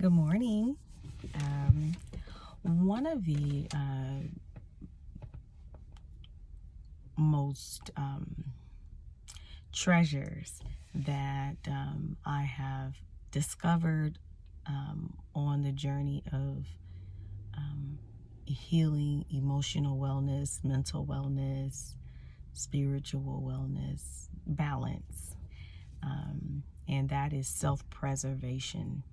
Good morning. One of the most treasures that I have discovered on the journey of healing, emotional wellness, mental wellness, spiritual wellness, balance, and that is self-preservation.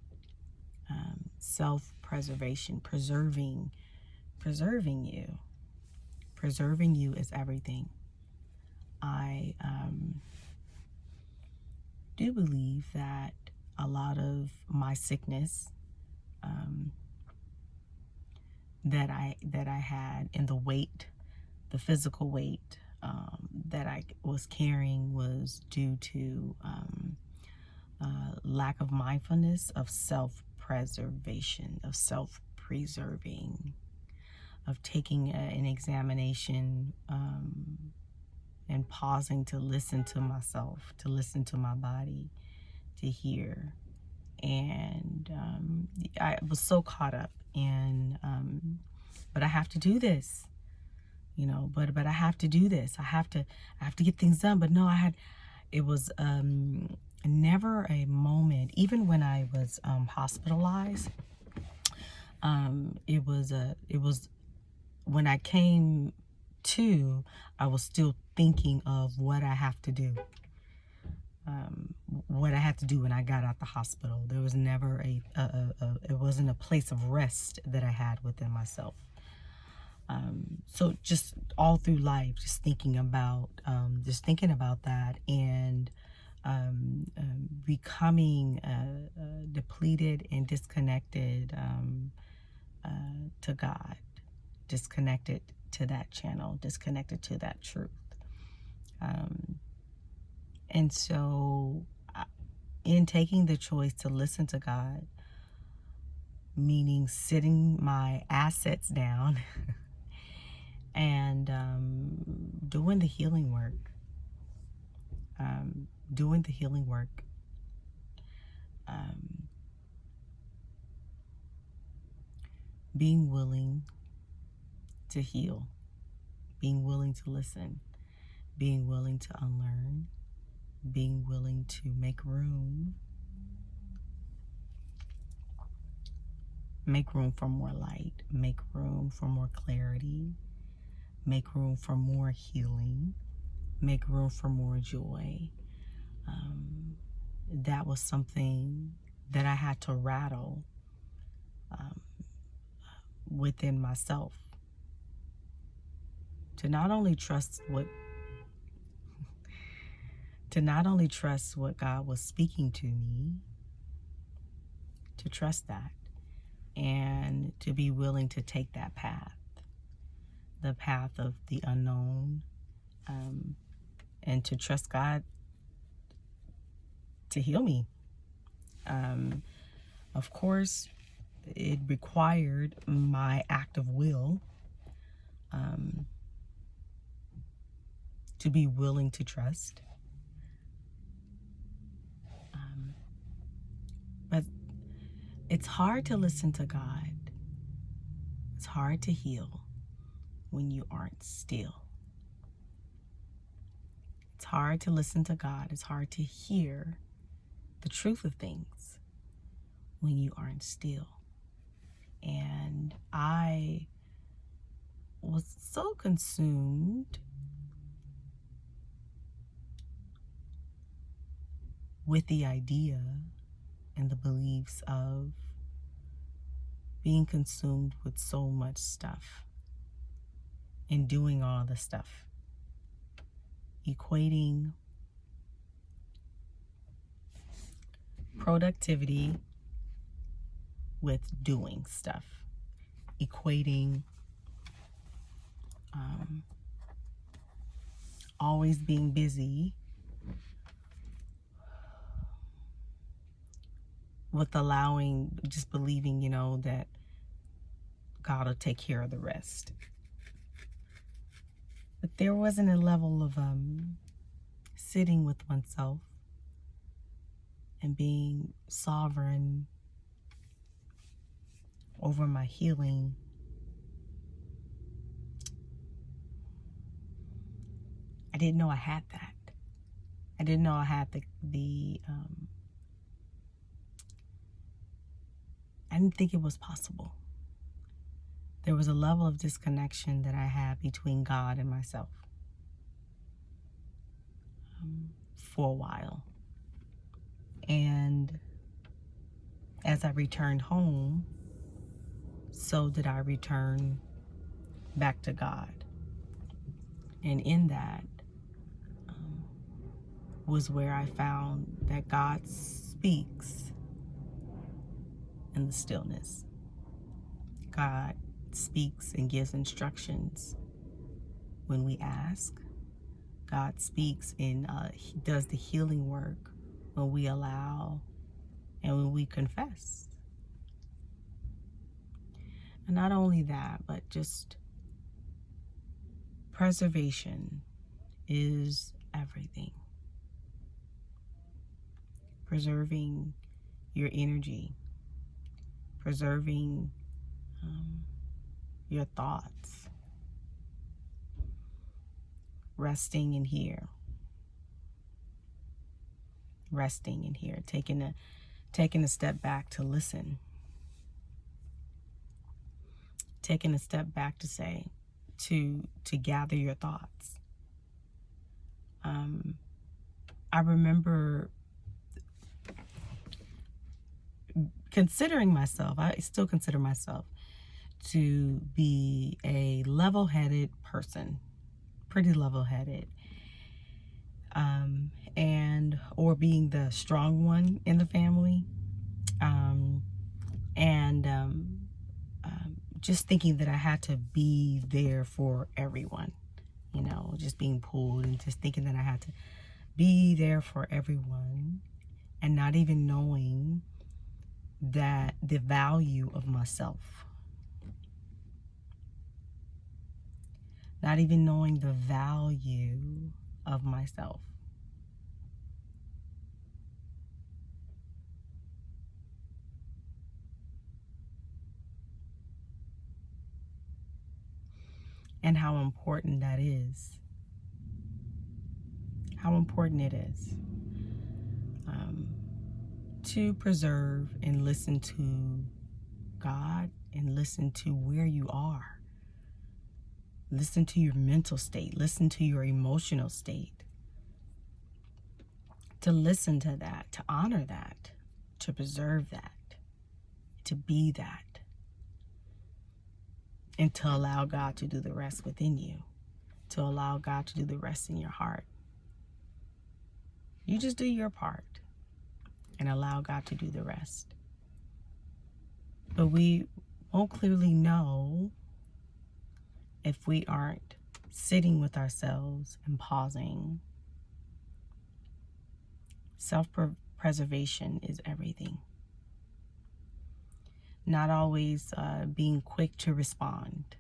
Self-preservation, preserving you. Preserving you is everything. I do believe that a lot of my sickness that I had, and the weight, the physical weight that I was carrying, was due to lack of mindfulness, of self-preservation, of self-preserving, of taking an examination and pausing to listen to myself, to listen to my body, to hear. And I was so caught up in, but I have to do this, but I have to do this. I have to get things done. But no, it was never a moment, even when I was hospitalized. It was when I came to, I was still thinking of what I have to do. What I had to do when I got out the hospital. There was never it wasn't a place of rest that I had within myself. So just all through life, just thinking about that, and becoming depleted and disconnected to God, disconnected to that channel, disconnected to that truth. And so in taking the choice to listen to God, meaning sitting my assets down and doing the healing work, being willing to heal, being willing to listen, being willing to unlearn, being willing to make room for more light, make room for more clarity, make room for more healing, make room for more joy. That was something that I had to rattle within myself, to not only trust what God was speaking to me, to trust that, and to be willing to take that path, the path of the unknown, and to trust God to heal me. Of course, it required my act of will to be willing to trust. But it's hard to listen to God. It's hard to heal when you aren't still. It's hard to listen to God. It's hard to hear the truth of things when you aren't still. And I was so consumed with the idea and the beliefs of being consumed with so much stuff and doing all the stuff, equating productivity with doing stuff, equating always being busy with just believing, that God will take care of the rest. But there wasn't a level of sitting with oneself and being sovereign over my healing, I didn't know I had that. I didn't know I had I didn't think it was possible. There was a level of disconnection that I had between God and myself for a while. And as I returned home, so did I return back to God. And in that was where I found that God speaks in the stillness. God speaks and gives instructions when we ask. God speaks and he does the healing work when we allow and when we confess. And not only that, but just preservation is everything. Preserving your energy, preserving your thoughts, resting in here, taking a step back to listen, taking a step back to say, to gather your thoughts. I remember considering myself, I still consider myself to be a level-headed person, pretty level-headed, or being the strong one in the family, just thinking that I had to be there for everyone, just being pulled and just thinking that I had to be there for everyone, and not even knowing that the value of myself, not even knowing the value of myself. And how important that is. How important it is to preserve and listen to God and listen to where you are. Listen to your mental state. Listen to your emotional state. To listen to that, to honor that, to preserve that, to be that, and to allow God to do the rest within you, to allow God to do the rest in your heart. You just do your part and allow God to do the rest. But we won't clearly know if we aren't sitting with ourselves and pausing. Self-preservation is everything. Not always being quick to respond.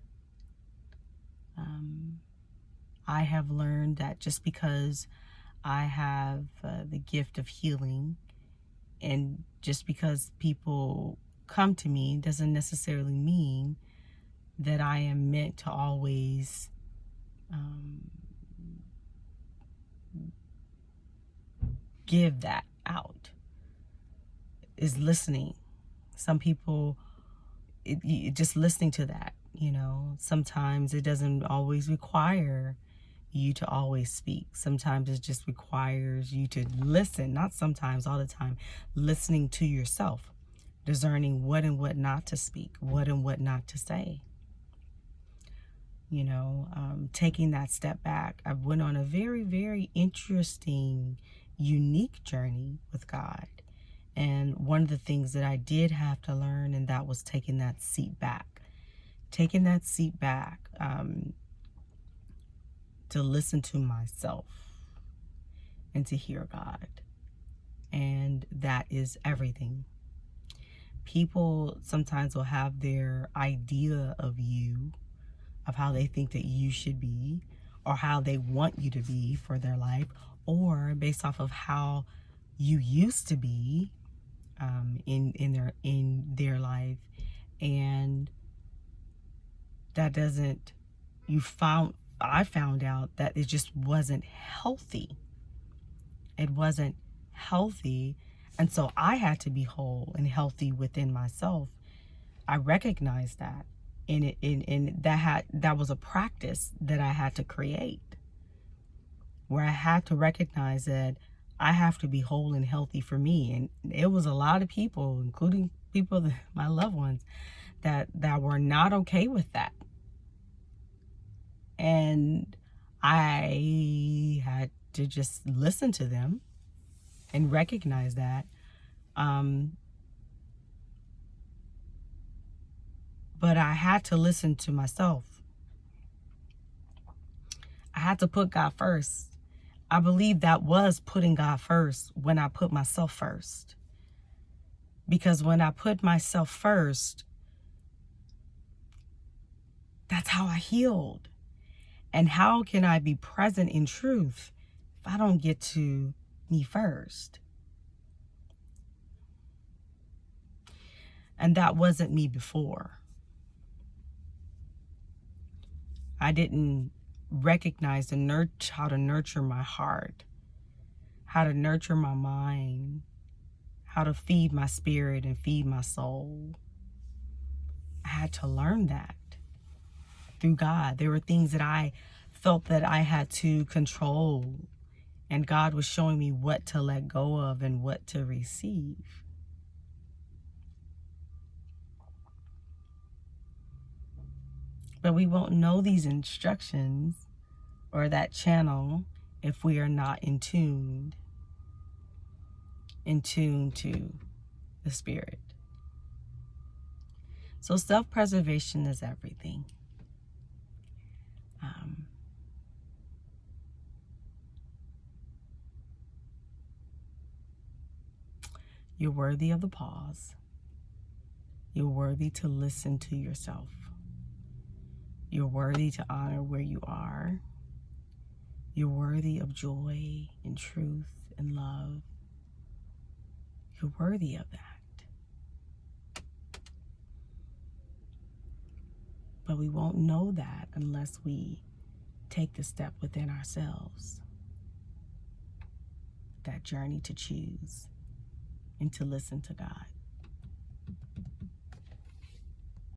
I have learned that just because I have the gift of healing, and just because people come to me doesn't necessarily mean that I am meant to always give that out. Is listening. Some people, just listening to that, sometimes it doesn't always require you to always speak. Sometimes it just requires you to listen, not sometimes, all the time, listening to yourself, discerning what and what not to speak, what and what not to say. Taking that step back. I went on a very, very interesting, unique journey with God. And one of the things that I did have to learn, and that was taking that seat back. Taking that seat back to listen to myself and to hear God. And that is everything. People sometimes will have their idea of you, of how they think that you should be, or how they want you to be for their life, or based off of how you used to be in their life, And that doesn't, I found out that it just wasn't healthy. It wasn't healthy. And so I had to be whole and healthy within myself. I recognized that. And that was a practice that I had to create, where I had to recognize that I have to be whole and healthy for me. And it was a lot of people, including people, my loved ones, that were not okay with that. And I had to just listen to them and recognize that. But I had to listen to myself. I had to put God first. I believe that was putting God first when I put myself first. Because when I put myself first, that's how I healed. And how can I be present in truth if I don't get to me first? And that wasn't me before. I didn't recognize how to nurture my heart, how to nurture my mind, how to feed my spirit and feed my soul. I had to learn that through God. There were things that I felt that I had to control, and God was showing me what to let go of and what to receive. But we won't know these instructions or that channel if we are not in tune to the Spirit. So self-preservation is everything. You're worthy of the pause. You're worthy to listen to yourself. You're worthy to honor where you are. You're worthy of joy and truth and love. You're worthy of that. But we won't know that unless we take the step within ourselves. That journey to choose and to listen to God.